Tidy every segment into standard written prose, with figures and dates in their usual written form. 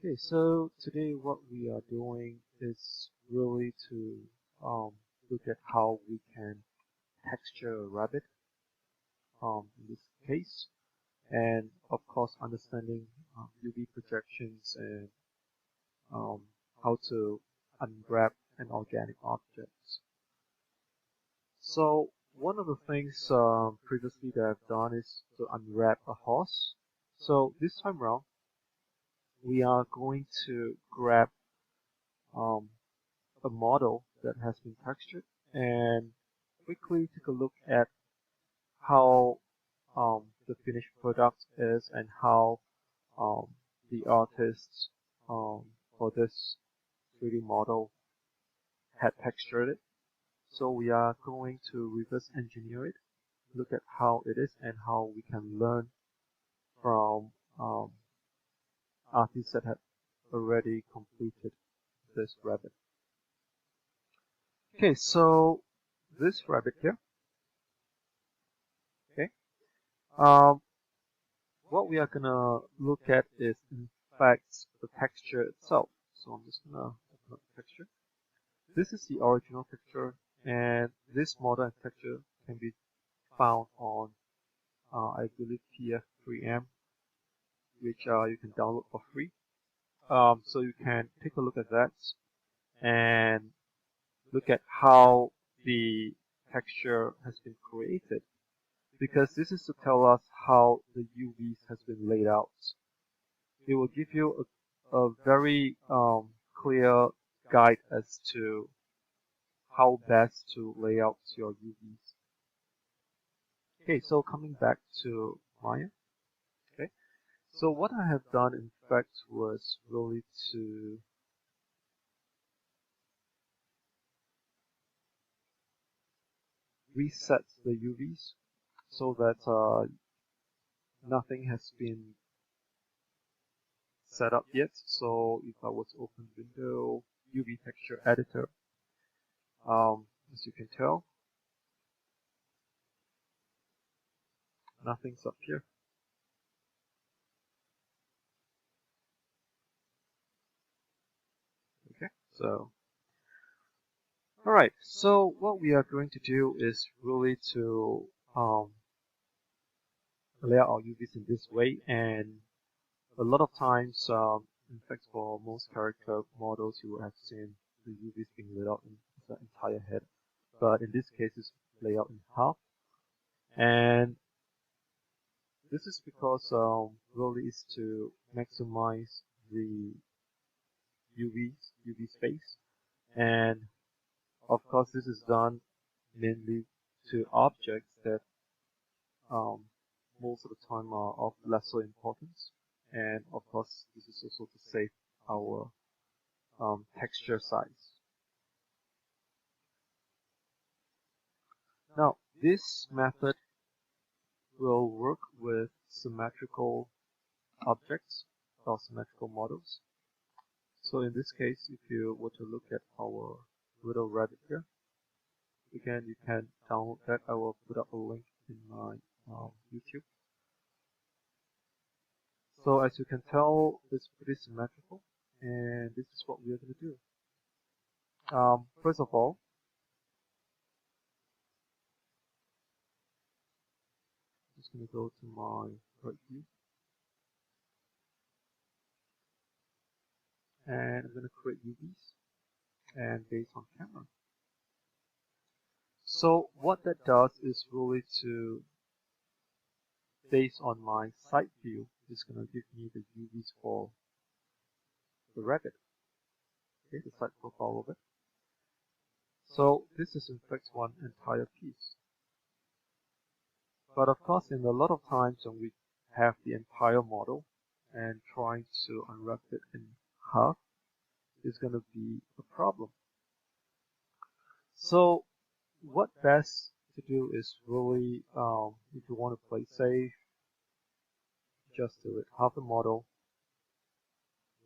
Okay, so today what we are doing is really to look at how we can texture a rabbit in this case, and of course understanding UV projections and um, how to unwrap an organic object. So one of the things previously that I've done is to unwrap a horse. So this time around, we are going to grab um, a model that has been textured and quickly take a look at how the finished product is and how um, the artist for this 3D model had textured it. So we are going to reverse engineer it, look at how it is and how we can learn from um, artists that have already completed this rabbit. Okay, so this rabbit here, okay, um, what we are gonna look at is in fact the texture itself. So I'm just gonna open up the texture. This is the original texture, and this model and texture can be found on I believe PF3M, which you can download for free. So you can take a look at that and look at how the texture has been created, because this is to tell us how the UVs has been laid out. It will give you a very clear guide as to how best to lay out your UVs. Okay, so coming back to Maya. Okay, so what I have done in fact was really to reset the UVs so that nothing has been set up yet. So if I was to open window UV texture editor, as you can tell, nothing's up here. Okay, so alright, so what we are going to do is really to lay out our UVs in this way, and a lot of times, in fact for most character models you will have seen the UVs being laid out in the entire head, but in this case it's laid out in half, and this is because really is to maximize the UV space, and of course this is done mainly to objects that um, most of the time are of lesser importance. And of course, this is also to save our texture size. Now, this method will work with symmetrical objects or symmetrical models. So in this case, if you were to look at our little rabbit here, again, you can download that. I will put up a link in my YouTube. So as you can tell, it's pretty symmetrical, and this is what we are going to do. First of all, I'm just going to go to my right view, and I'm going to create UVs and based on camera. So what that does is really to, based on my side view, is going to give me the UVs for the rabbit. Okay, the side profile of it. So this is in fact one entire piece. But of course, in a lot of times when we have the entire model and trying to unwrap it in half is going to be a problem. So what best to do is really, if you want to play safe, just do it half the model.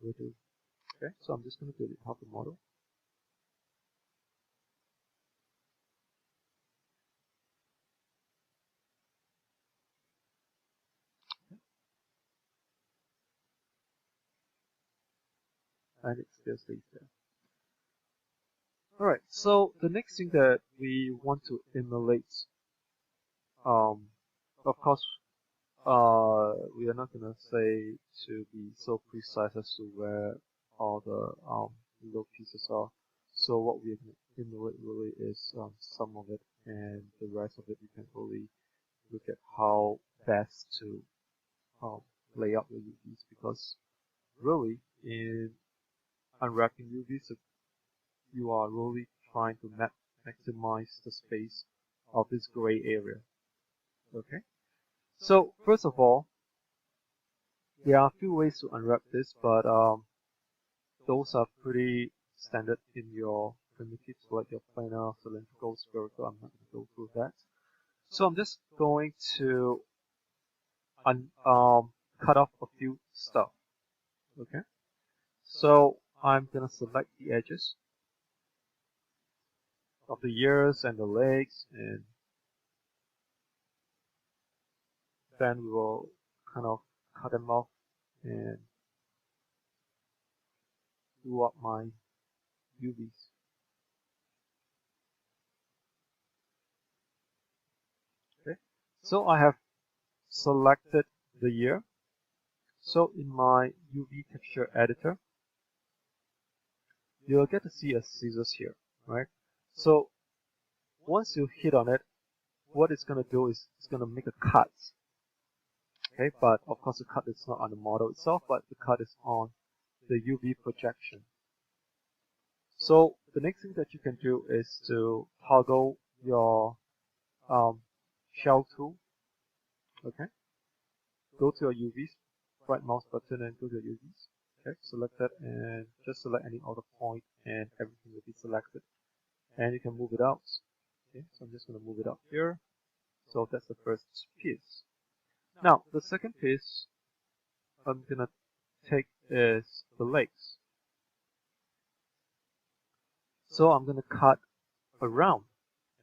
Okay, so I'm just going to do it half the model. and it still stays there. Alright, so the next thing that we want to emulate, of course, we are not gonna say to be so precise as to where all the little pieces are. So what we are gonna emulate really is some of it, and the rest of it we can really look at how best to um, lay out the UVs, because really in unwrapping UVs you are really trying to maximize the space of this gray area. Okay, so first of all, there are a few ways to unwrap this, but those are pretty standard in your primitives, like your planar, cylindrical, spherical. I'm not going to go through that. So I'm just going to cut off a few stuff. Okay, so I'm gonna select the edges of the ears and the legs, and then we will kind of cut them off and do up my UVs. Okay, so I have selected the ear. So in my UV texture editor, you'll get to see a scissors here, right? So once you hit on it, what it's going to do is it's going to make a cut. Okay, but of course the cut is not on the model itself, but the cut is on the UV projection. So the next thing that you can do is to toggle your shell tool. Okay, go to your UVs, right mouse button and go to your UVs. Okay, select that and just select any other point and everything will be selected. And you can move it out. Okay, so I'm just going to move it up here. So that's the first piece. Now, the second piece I'm going to take is the legs. So I'm going to cut around,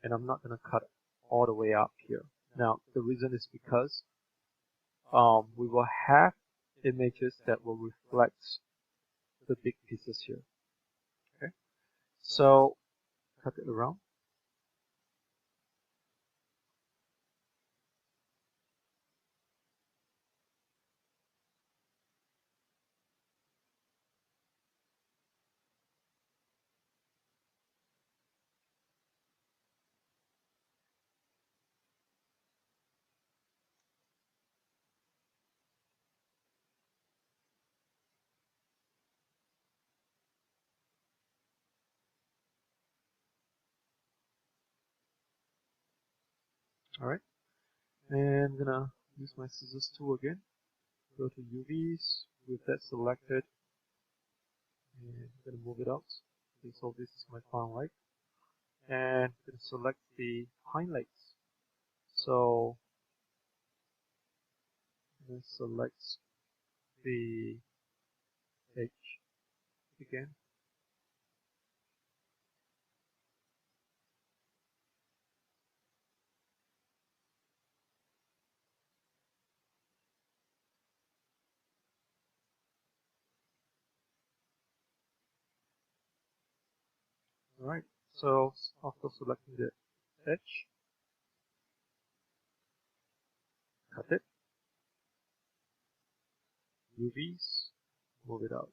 and I'm not going to cut all the way up here. Now, the reason is because we will have images that will reflect the big pieces here. Okay, so cut it around. Alright, and I'm gonna use my scissors tool again. Go to UVs, with that selected, and I'm gonna move it out. Okay, so this is my front leg, and I'm gonna select the hind legs. So I'm gonna select the edge again. Alright, so after selecting the edge, cut it, UVs, move it out.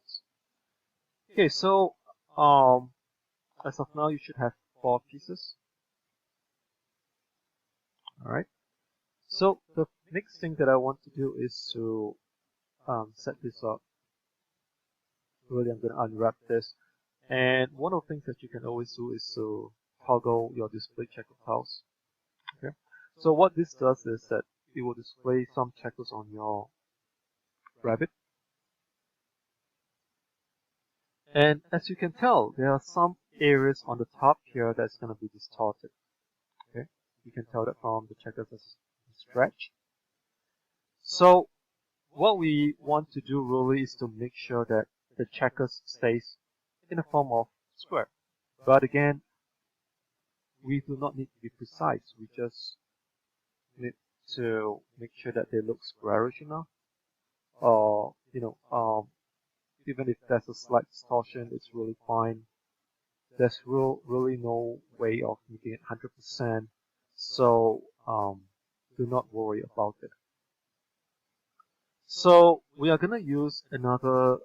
Okay, so as of now you should have 4 pieces. Alright, so the next thing that I want to do is to set this up. Really, I'm going to unwrap this. And one of the things that you can always do is to toggle your display checker tiles. Okay. So what this does is that it will display some checkers on your rabbit. And as you can tell, there are some areas on the top here that's going to be distorted. Okay. You can tell that from the checkers as stretch. So what we want to do really is to make sure that the checkers stays in the form of square. But again, we do not need to be precise. We just need to make sure that they look squarish enough, or even if there's a slight distortion, it's really fine. There's really no way of making it 100%, so do not worry about it. So we are gonna use another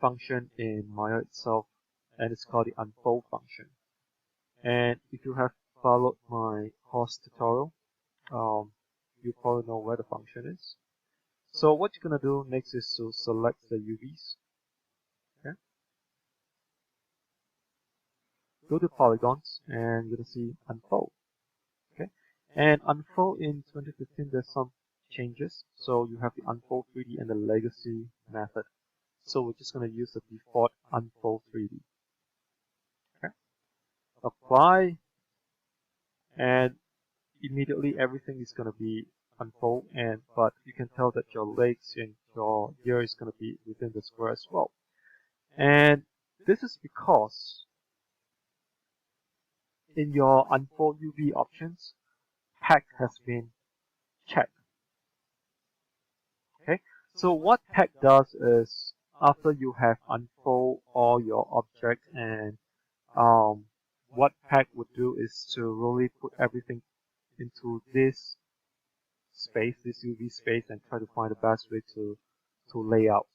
function in Maya itself, and it's called the unfold function. And if you have followed my course tutorial, you probably know where the function is. So what you're gonna do next is to select the UVs. Okay. Go to polygons and you're gonna see unfold. Okay. And unfold in 2015 there's some changes. So you have the unfold 3D and the legacy method. So we're just gonna use the default unfold 3D. Okay. Apply, and immediately everything is gonna be unfold, but you can tell that your legs and your ear is gonna be within the square as well. And this is because in your unfold UV options, pack has been checked. Okay, so what pack does is after you have unfold all your objects, and what pack would do is to really put everything into this space, this UV space, and try to find the best way to lay out.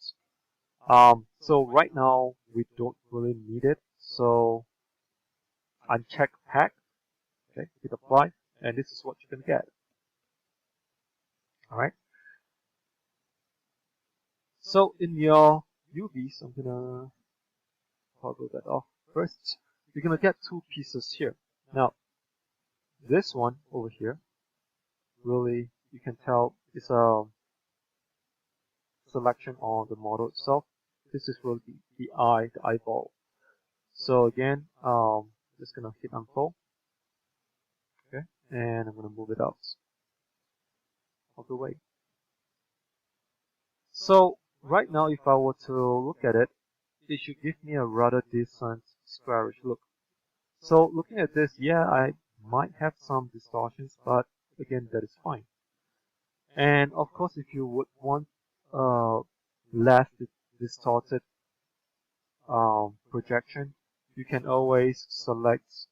So right now we don't really need it, so uncheck pack. Okay, hit apply, and this is what you can get. All right. So in your UVs, I'm gonna toggle that off first. You're gonna get two pieces here. Now, this one over here, really, you can tell is a selection on the model itself. This is really the eye, the eyeball. So again, just gonna hit unfold. Okay, and I'm gonna move it out of the way. So right now, if I were to look at it, it should give me a rather decent squarish look. So looking at this, yeah, I might have some distortions, but again, that is fine. And of course, if you would want less distorted projection, you can always select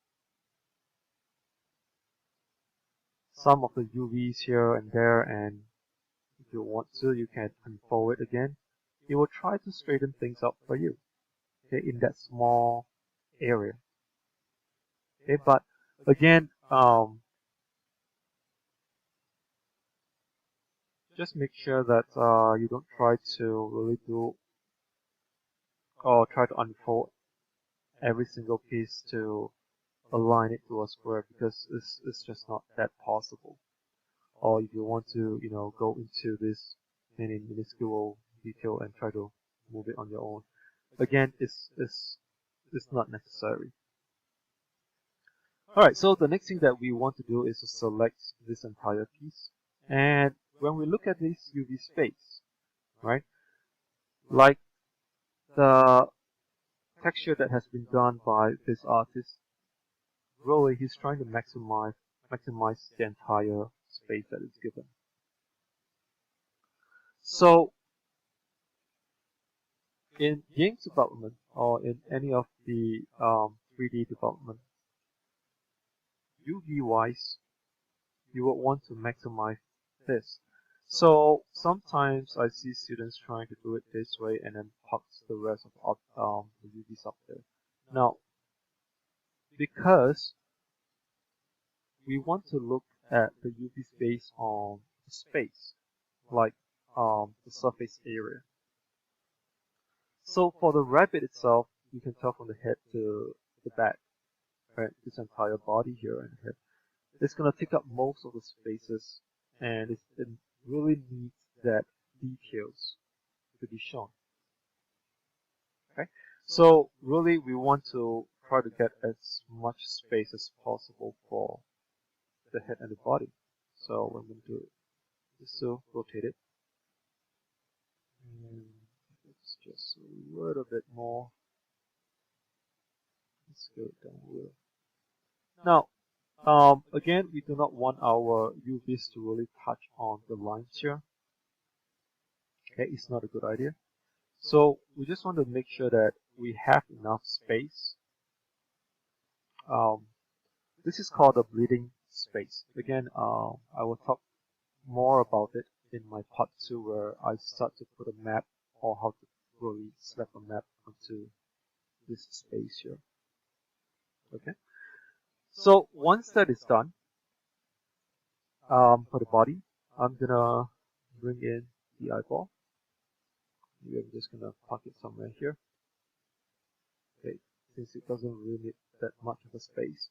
some of the UVs here and there, and if you want to, you can unfold it again. It will try to straighten things up for you, okay, in that small area. Okay, but again, just make sure that you don't try to really do or try to unfold every single piece to align it to a square, because it's just not that possible. Or if you want to, go into this in minuscule detail and try to move it on your own, again, it's not necessary. Alright, so the next thing that we want to do is to select this entire piece. And when we look at this UV space, right, like the texture that has been done by this artist, really he's trying to maximize the entire space that is given. So in game development or in any of the 3D development, UV wise, you would want to maximize this. So sometimes I see students trying to do it this way and then pop the rest of the UVs up there. Now, because we want to look at the UV space on the space, like the surface area. So for the rabbit itself, you can tell from the head to the back, right? This entire body here and head. It's gonna take up most of the spaces, and it really needs that details to be shown. Okay, so really we want to try to get as much space as possible for the head and the body. So what I'm going to do is to rotate it, and it's just a little bit more. Let's go down here. Now, again, we do not want our UVs to really touch on the lines here. Okay, it's not a good idea. So we just want to make sure that we have enough space. This is called the bleeding space. Again, I will talk more about it in my part 2 where I start to put a map or how to really slap a map onto this space here. Okay. So once that is done, for the body, I'm gonna bring in the eyeball. Maybe I'm just gonna park it somewhere here. Okay, since it doesn't really need that much of a space.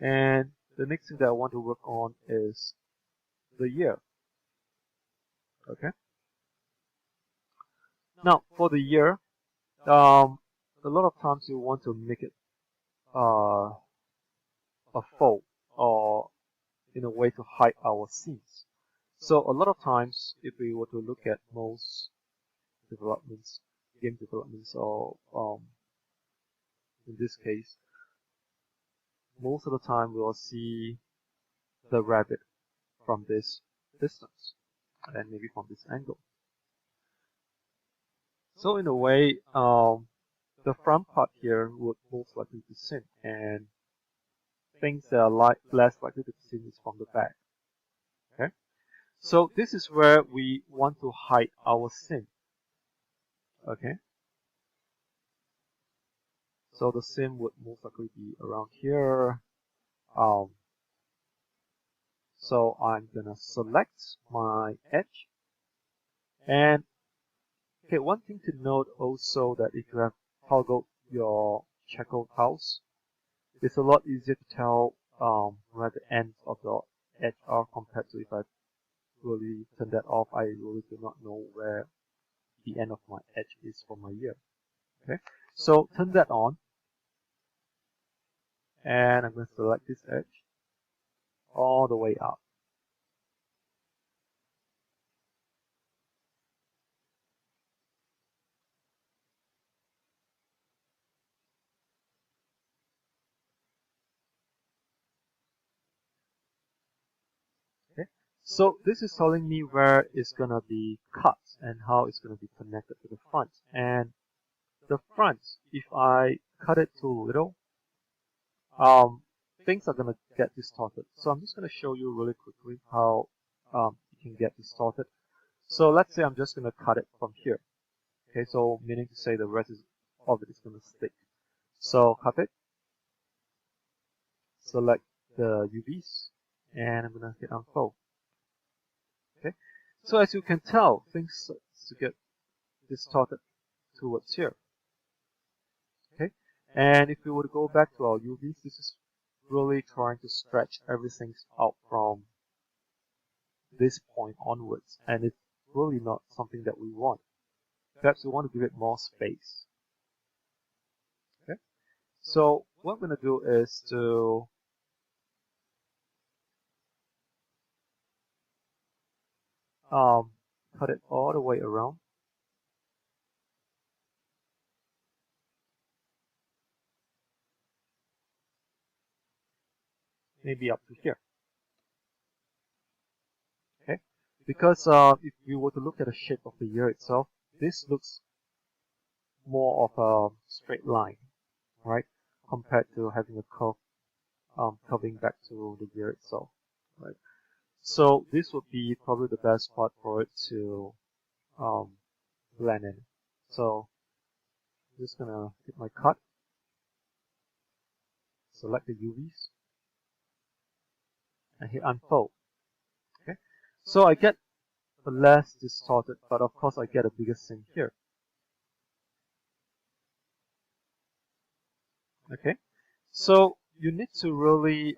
And the next thing that I want to work on is the year. Okay. Now for the year, a lot of times you want to make it a fold or in a way to hide our scenes. So a lot of times, if we were to look at most developments, game developments, or in this case, most of the time we will see the rabbit from this distance and maybe from this angle. So in a way, the front part here would most likely be seen, and things that are less likely to be seen is from the back. Okay, so this is where we want to hide our scene. Okay, so the scene would most likely be around here. So I'm gonna select my edge, and okay, one thing to note also that if you have toggled your checkered tiles, it's a lot easier to tell where the ends of the edge are compared to if I really turn that off. I really do not know where the end of my edge is for my year. Okay, so turn that on, and I'm going to select this edge all the way up. Okay, so this is telling me where it's gonna be cut and how it's gonna be connected to the front. And the front, if I cut it too little, things are gonna get distorted. So I'm just gonna show you really quickly how it can get distorted. So let's say I'm just gonna cut it from here. Okay, so meaning to say the rest of it is gonna stick. So cut it, select the UVs, and I'm gonna hit unfold. Okay, so as you can tell, things start to get distorted towards here. Okay, and if we were to go back to our UVs, this is really trying to stretch everything out from this point onwards, and it's really not something that we want. Perhaps we want to give it more space. Okay, so what I'm going to do is to cut it all the way around. Maybe up to here. Okay, because if we were to look at the shape of the year itself, this looks more of a straight line, right? Compared to having a curve, curving back to the year itself, right? So this would be probably the best part for it to blend in. So I'm just gonna hit my cut, select the UVs, and hit unfold. Okay, so I get a less distorted, but of course I get a bigger scene here. Okay, so you need to really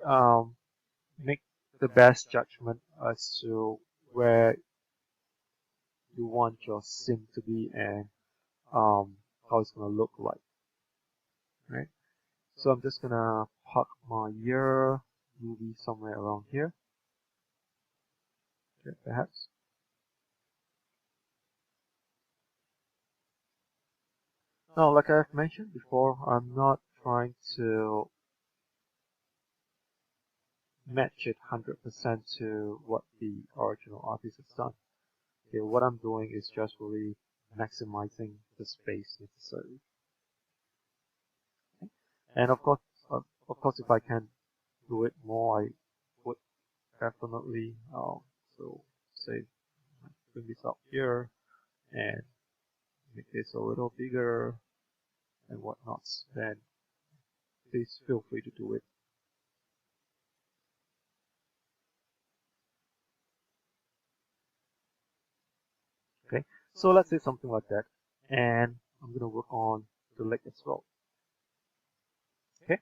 make the best judgment as to where you want your scene to be and how it's gonna look like, right? So I'm just gonna park my year UV somewhere around here, okay, perhaps. Now, like I've mentioned before, I'm not trying to match it 100% to what the original artist has done. Okay, what I'm doing is just really maximizing the space necessary. Okay? And of course, if I can do it more, I would definitely so say bring this up here and make this a little bigger and whatnot. Then please feel free to do it. Okay, so let's say something like that, and I'm gonna work on the leg as well. Okay,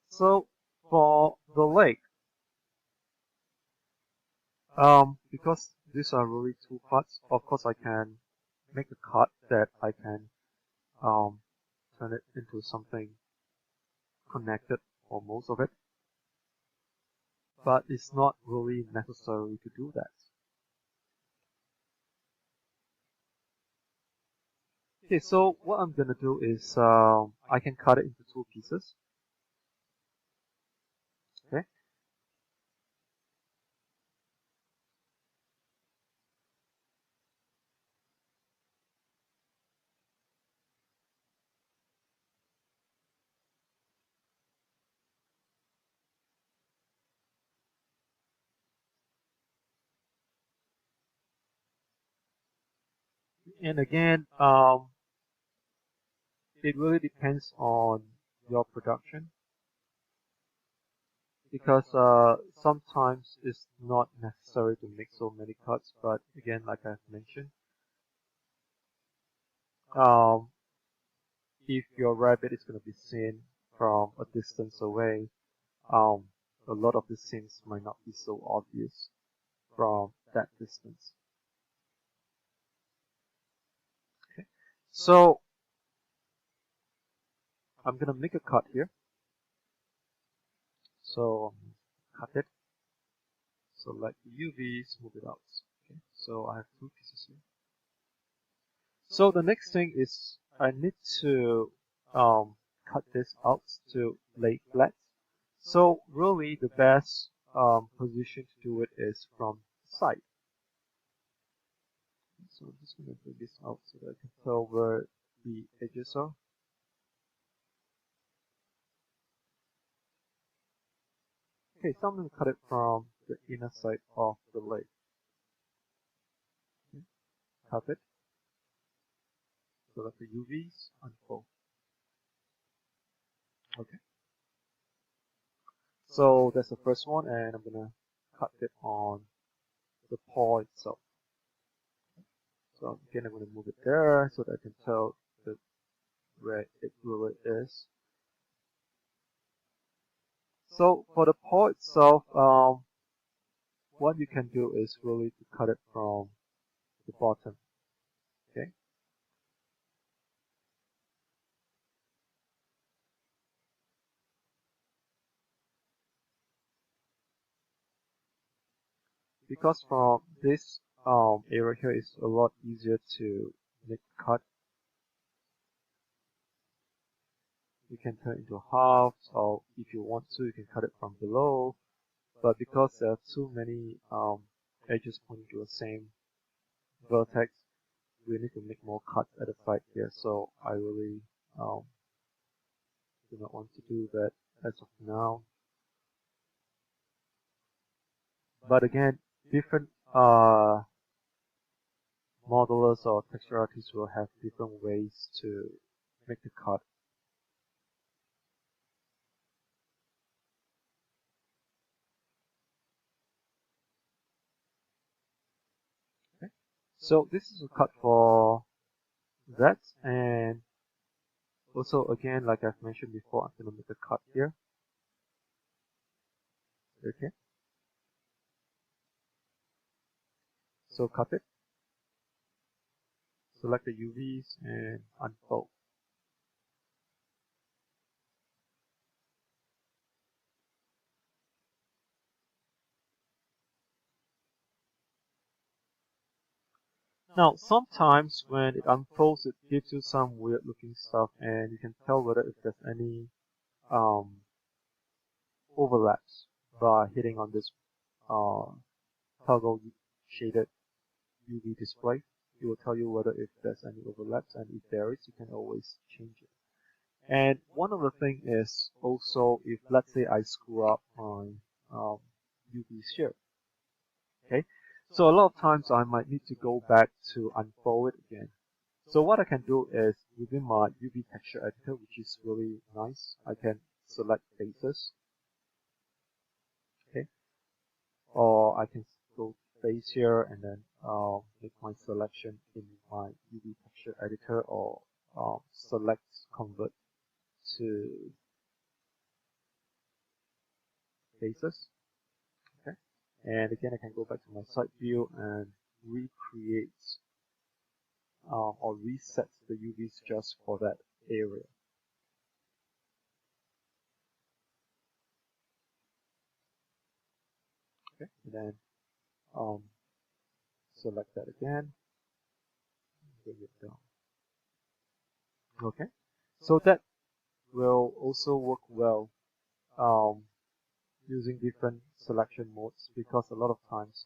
so for the leg, because these are really two parts, of course I can make a cut that I can turn it into something connected or most of it, but it's not really necessary to do that. Okay, so what I'm gonna do is I can cut it into two pieces. Okay, and again, it really depends on your production because sometimes it's not necessary to make so many cuts, but again, like I've mentioned, um, if your rabbit is going to be seen from a distance away, um, a lot of the things might not be so obvious from that distance. Okay, so I'm going to make a cut here. So cut it, select the UVs, move it out. Okay, so I have two pieces here. So the next thing is I need to cut this out to lay flat. So really the best position to do it is from the side. So I'm just going to bring this out so that I can tell where the edges are. Okay, so I'm going to cut it from the inner side of the leg. Okay, cut it. Select the UVs, unfold. Okay. So that's the first one, and I'm gonna cut it on the paw itself. So again, I'm gonna move it there so that I can tell where it really is. So for the paw itself, what you can do is really to cut it from the bottom. Okay. Because from this area here is a lot easier to make cut. You can turn it into halves, or if you want to, you can cut it from below. But because there are too many edges pointing to the same vertex, we need to make more cuts at the side here. So I really do not want to do that as of now. But again, different modelers or texture artists will have different ways to make the cut. Okay. So this is a cut for that, and also again, like I've mentioned before, I'm gonna make a cut here. Okay. So cut it. Select the UVs and unfold. Now, sometimes when it unfolds, it gives you some weird looking stuff, and you can tell whether if there's any um, overlaps by hitting on this uh, toggle shaded UV display. it will tell you whether if there's any overlaps, and if there is, you can always change it. And one of the thing is also if let's say I screw up my UVs here, okay? So a lot of times I might need to go back to unfold it again. So what I can do is within my UV texture editor, which is really nice, I can select faces, okay? Or I can go to face here and then make my selection in my UV texture editor, or select convert to faces. Okay. And again, I can go back to my side view and recreate or reset the UVs just for that area. Okay. And then select that again. Bring it down. Okay. So that will also work well using different selection modes, because a lot of times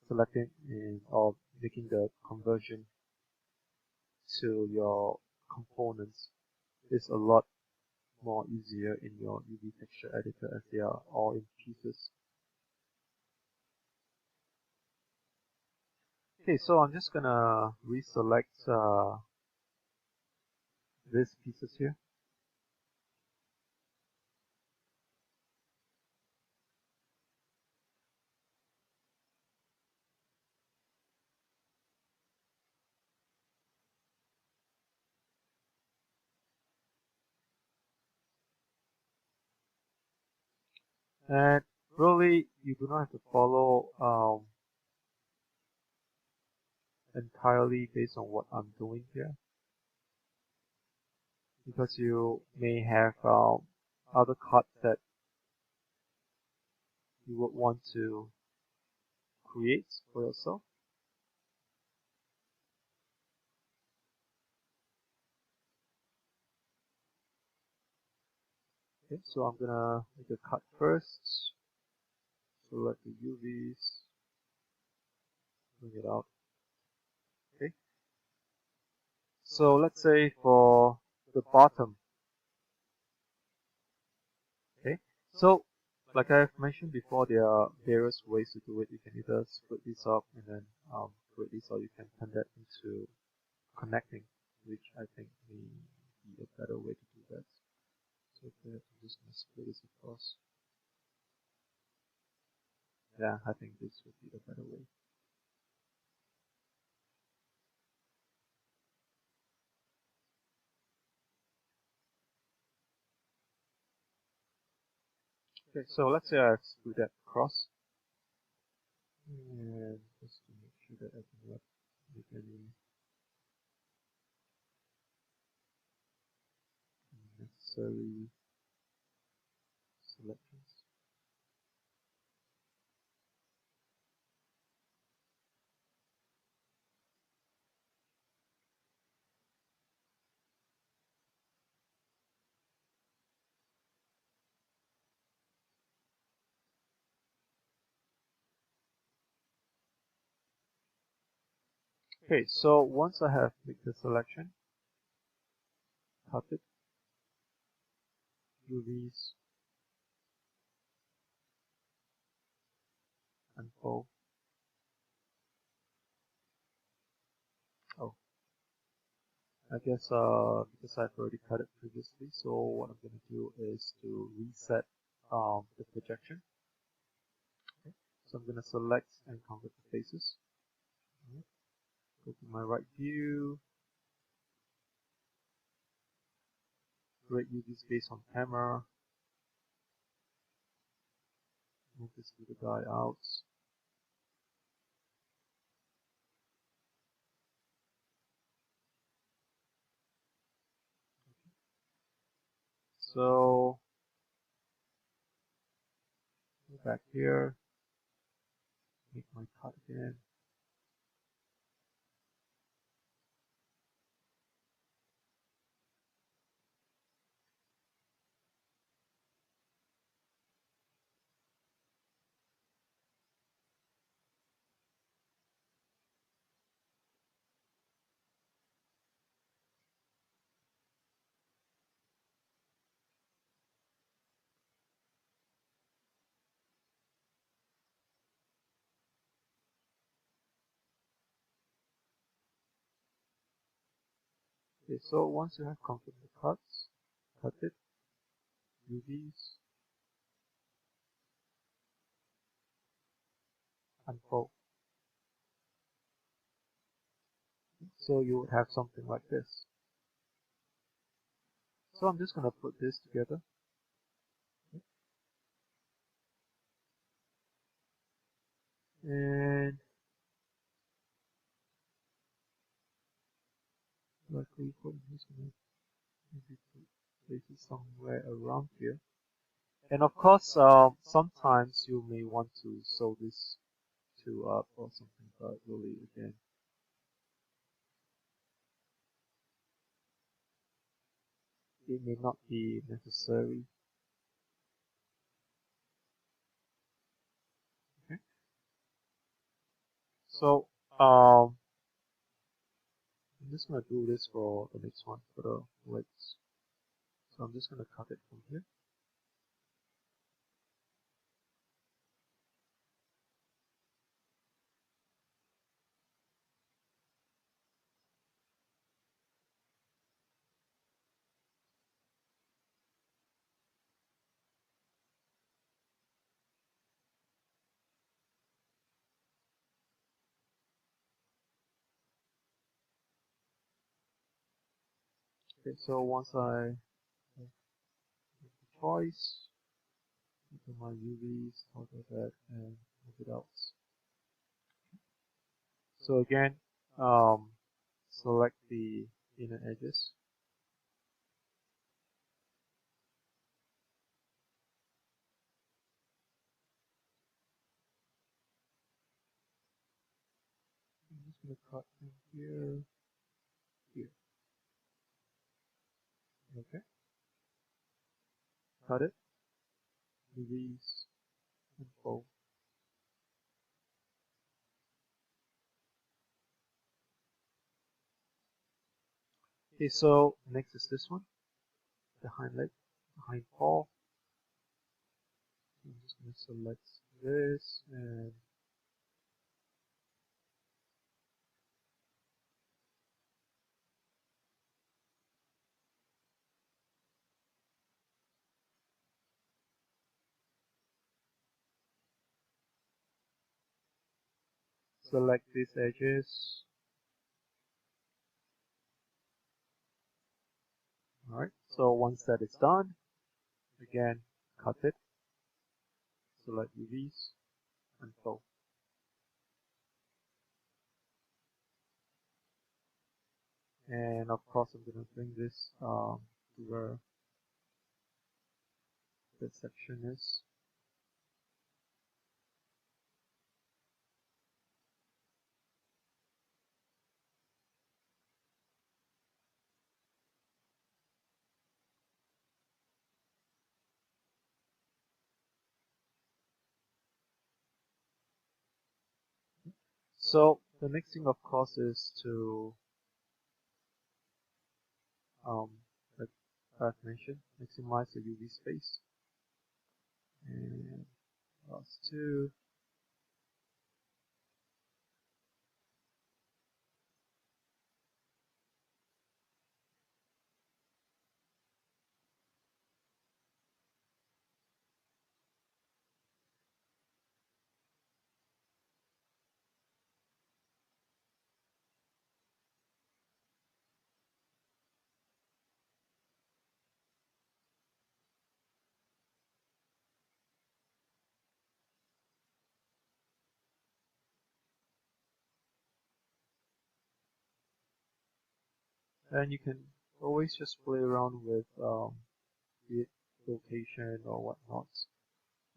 selecting in or making the conversion to your components is a lot more easier in your UV texture editor, as they are all in pieces. Okay, so I'm just gonna reselect these pieces here. And really, you do not have to follow entirely based on what I'm doing here, because you may have other cards that you would want to create for yourself. Okay, so I'm gonna make a cut first, select the UVs, bring it out. Okay, so let's say for the bottom. Okay, so like I've mentioned before, there are various ways to do it. You can either split this up and then create this, or you can turn that into connecting, which I think may be a better way to do that. So I'm just gonna split this across. Yeah, I think this would be the better way. Okay, so let's say I split that across, and just to make sure that I can not make any unnecessary selections. Okay, so once I have made the selection, cut it, UVs, unfold. Oh, I guess because I've already cut it previously, so what I'm going to do is to reset the projection. Okay. So I'm going to select and convert the faces. Right. Go to my right view, create UV space on camera, move this little guy out. So go back here, make my cut again. Okay, so once you have confirmed the cuts, cut it, UVs, unfold. So you would have something like this. So I'm just going to put this together. And luckily for this one, maybe place it somewhere around here. And of course, sometimes you may want to sew this two up or something, but really, again, it may not be necessary. Okay. So, I'm just going to do this for the next one, for the legs. So I'm just going to cut it from here. Okay, so once I have the choice, into my UVs, auto that, and move it out. So again, select the inner edges. I'm just going to cut in here, here. Okay, cut it, UVs, and fold. Okay, so next is this one, the hind leg, the hind paw. I'm just going to select this and select these edges. Alright, so once that is done, again, cut it, select UVs, and fold. And of course, I'm going to bring this to where the section is. So the next thing, of course, is to, like I've mentioned, maximize the UV space. And last two. And you can always just play around with the location or whatnot,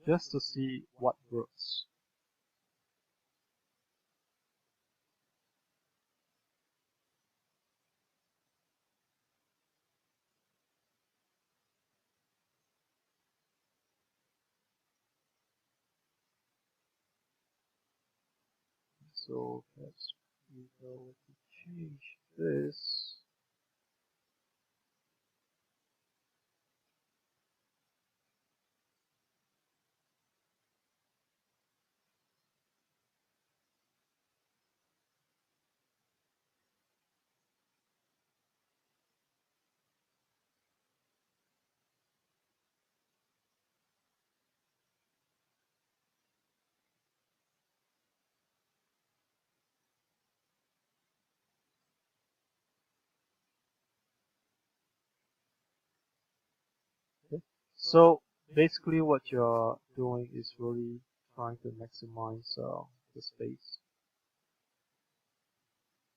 just to see what works. So let's go to change this. So basically what you're doing is really trying to maximize the space.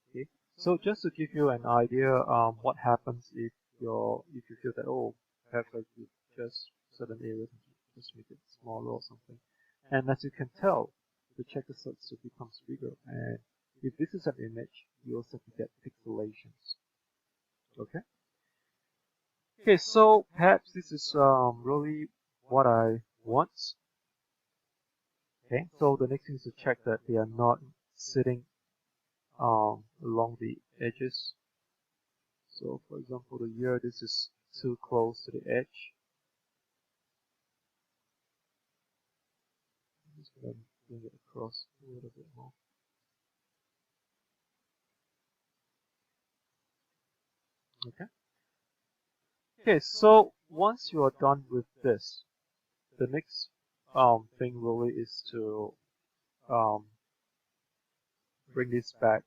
Okay. So just to give you an idea, what happens if you feel that, oh, perhaps I could just certain areas just make it smaller or something. And as you can tell, the checker starts to becomes bigger. And if this is an image, you also get pixelations. Okay. Okay, so perhaps this is really what I want. Okay, so the next thing is to check that they are not sitting along the edges. So for example, the year, this is too close to the edge. I'm just going to bring it across a little bit more. Okay. Okay, so once you are done with this, the next thing really is to um, bring this back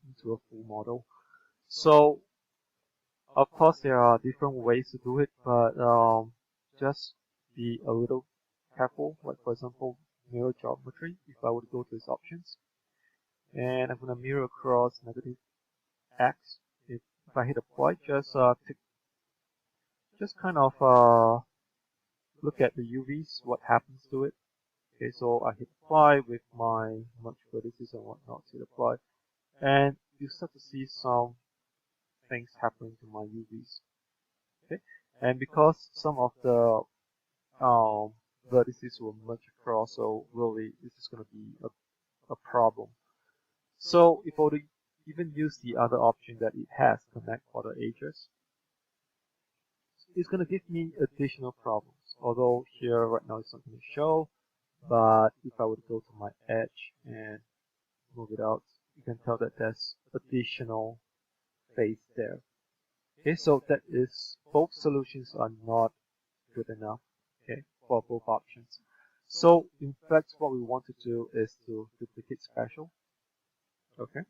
into a full model. So of course there are different ways to do it, but just be a little careful. Like for example, mirror geometry. If I would go to these options, and I'm gonna mirror across negative x. If I hit apply, just kind of look at the UVs, what happens to it. Okay, so I hit apply with my merge vertices and whatnot, hit apply, and you start to see some things happening to my UVs. Okay, and because some of the vertices will merge across, so really this is going to be a problem. So if I were to even use the other option that it has, connect for the edges, it's going to give me additional problems. Although here right now it's not going to show, but if I would go to my edge and move it out, you can tell that there's additional face there. Okay, so that is both solutions are not good enough, okay, for both options. So in fact, what we want to do is to duplicate special, okay,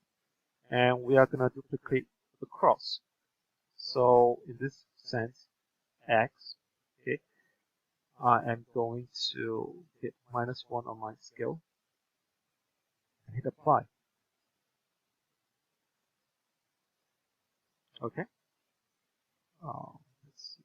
and we are gonna duplicate across. So in this sense, X, okay, I am going to hit -1 on my scale and hit apply. Okay. Let's see.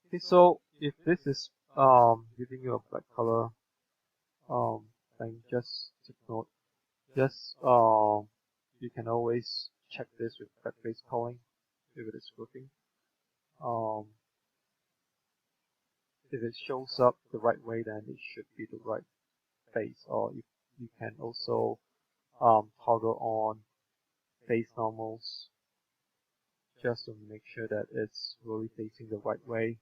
Okay, so if this is giving you a black color thing, just take note. Just you can always check this with backface calling if it is working. Um, if it shows up the right way, then it should be the right face. Or you can also toggle on face normals just to make sure that it's really facing the right way.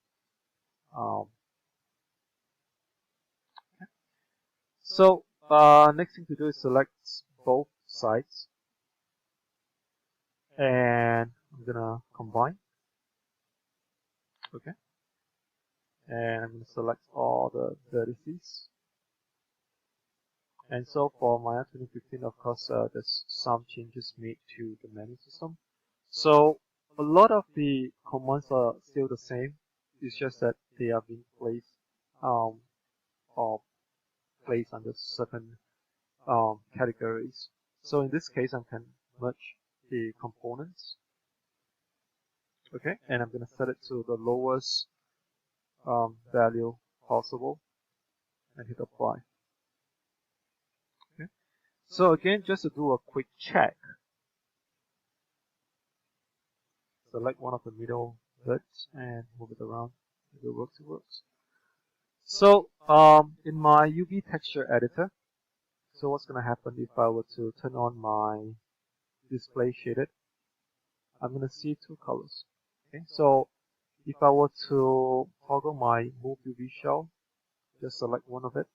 Um, so next thing to do is select both sides, and I'm gonna combine. Okay, and I'm gonna select all the vertices. And so for Maya 2015, of course, there's some changes made to the menu system. So a lot of the commands are still the same. It's just that they are being placed um, or placed under certain categories. So in this case, I can merge the components. Okay, and I'm going to set it to the lowest value possible and hit apply. Okay. So again, just to do a quick check, select one of the middle bits and move it around. If it works, it works. So in my UV texture editor, so what's going to happen if I were to turn on my display shaded? I'm going to see two colors. Okay, so if I were to toggle my move UV shell, just select one of it,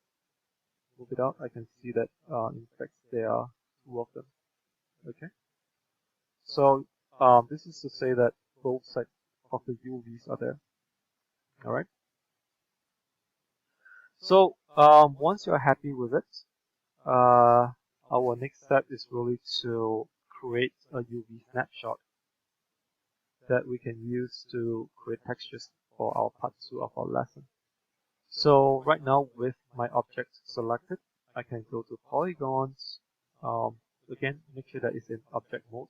move it out, I can see that in fact there are two of them. Okay, so this is to say that both sides of the UVs are there. All right. So once you're happy with it, our next step is really to create a UV snapshot that we can use to create textures for our part 2 of our lesson. So right now with my object selected, I can go to polygons. Again, make sure that it's in object mode.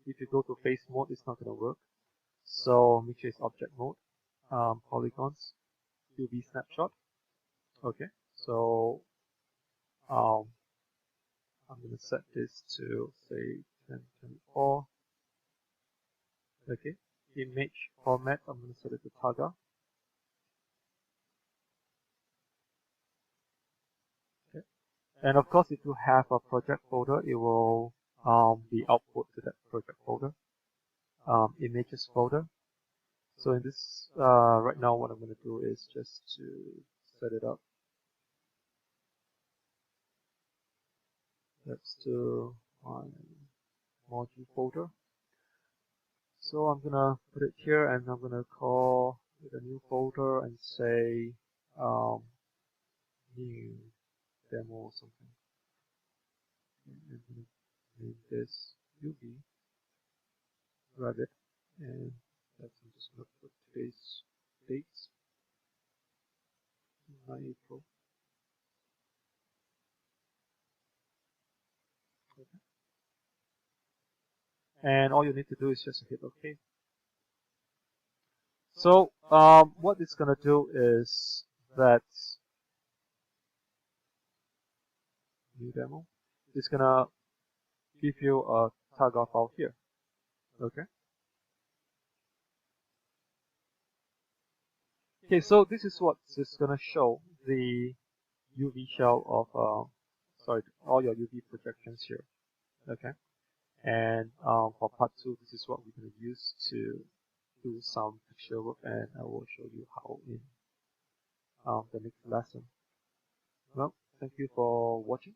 If you go to face mode, it's not going to work. So make sure it's object mode, polygons, UV snapshot. Okay, so um, I'm going to set this to say 1024. Okay, image format, I'm going to set it to Taga. Okay, and of course, if you have a project folder, it will be output to that project folder, images folder. So in this, right now, what I'm going to do is just to set it up. Let's do my module folder. So I'm gonna put it here, and I'm gonna call it a new folder and say new demo or something. And I'm gonna name this UV Rabbit, and I'm just gonna put today's dates, 9 April. Okay. And all you need to do is just hit OK. So what it's gonna do is that new demo is gonna give you a tag file here. Okay. Okay, so this is what is gonna show the UV shell of sorry, all your UV projections here. Okay. And for part 2, this is what we're gonna use to do some texture work, and I will show you how in the next lesson. Well, thank you for watching.